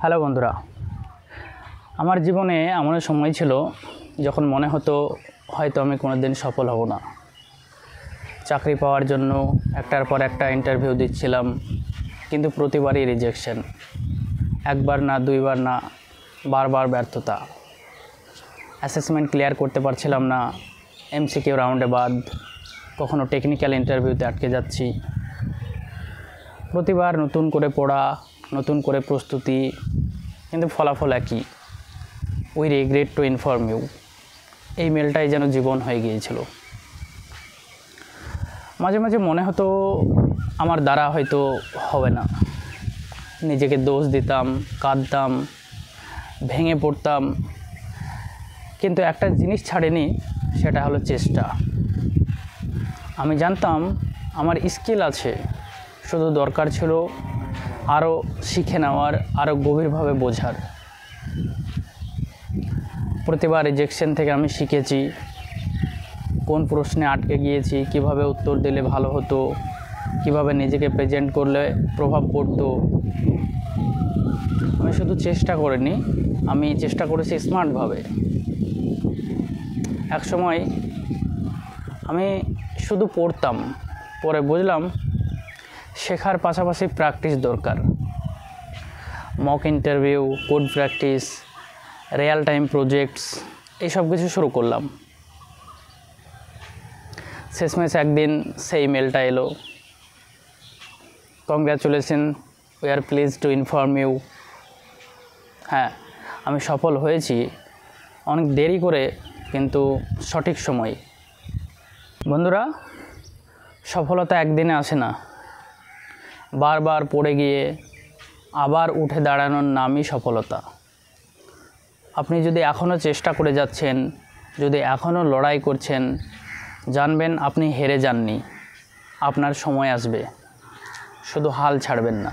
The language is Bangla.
হ্যালো বন্ধুরা, আমার জীবনে এমন সময় ছিল যখন মনে হতো হয়তো আমি কোনোদিন সফল হব না। চাকরি পাওয়ার জন্য একটার পর একটা ইন্টারভিউ দিচ্ছিলাম, কিন্তু প্রতিবারই রিজেকশন। একবার না, দুইবার না, বারবার ব্যর্থতা। অ্যাসেসমেন্ট ক্লিয়ার করতে পারছিলাম না, এমসিকিউ রাউন্ডে বাদ, কখনো টেকনিক্যাল ইন্টারভিউতে আটকে যাচ্ছি। প্রতিবার নতুন করে পড়া, নতুন করে প্রস্তুতি, কিন্তু ফলাফল একই। We regret to inform you. এই মেলটাই যেন জীবন হয়ে গিয়েছিল। মাঝে মাঝে মনে হতো আমার দ্বারা হয়তো হবে না। নিজেকে দোষ দিতাম, কাঁদতাম, ভেঙে পড়তাম, কিন্তু একটা জিনিস ছাড়েনি, সেটা হলো চেষ্টা। আমি জানতাম আমার স্কিল আছে, শুধু দরকার ছিল আরও শিখে নেওয়ার, আরও গভীরভাবে বোঝার। প্রতিবার রিজেকশন থেকে আমি শিখেছি কোন প্রশ্নে আটকে গিয়েছি, কিভাবে উত্তর দিলে ভালো হতো, কিভাবে নিজেকে প্রেজেন্ট করলে প্রভাব পড়তো। আমি শুধু চেষ্টা করিনি, আমি চেষ্টা করেছি স্মার্টভাবে। একসময় আমি শুধু পড়তাম, পরে বুঝলাম শেখার পাশাপাশি প্র্যাকটিস দরকার। Mock interview, code practice, real time projects, এইসব কিছু শুরু করলাম। শেষমেশ একদিন সেই মেলটা এলো, congratulation, we are pleased to inform you. হ্যাঁ, আমি সফল হয়েছি, অনেক দেরি করে, কিন্তু সঠিক সময়। বন্ধুরা, সফলতা একদিনে আসে না। বারবার পড়ে গিয়ে আবার উঠে দাঁড়ানোর নামই সফলতা। আপনি যদি এখনও চেষ্টা করে যাচ্ছেন, যদি এখনও লড়াই করছেন, জানবেন আপনি হেরে যাননি। আপনার সময় আসবে, শুধু হাল ছাড়বেন না।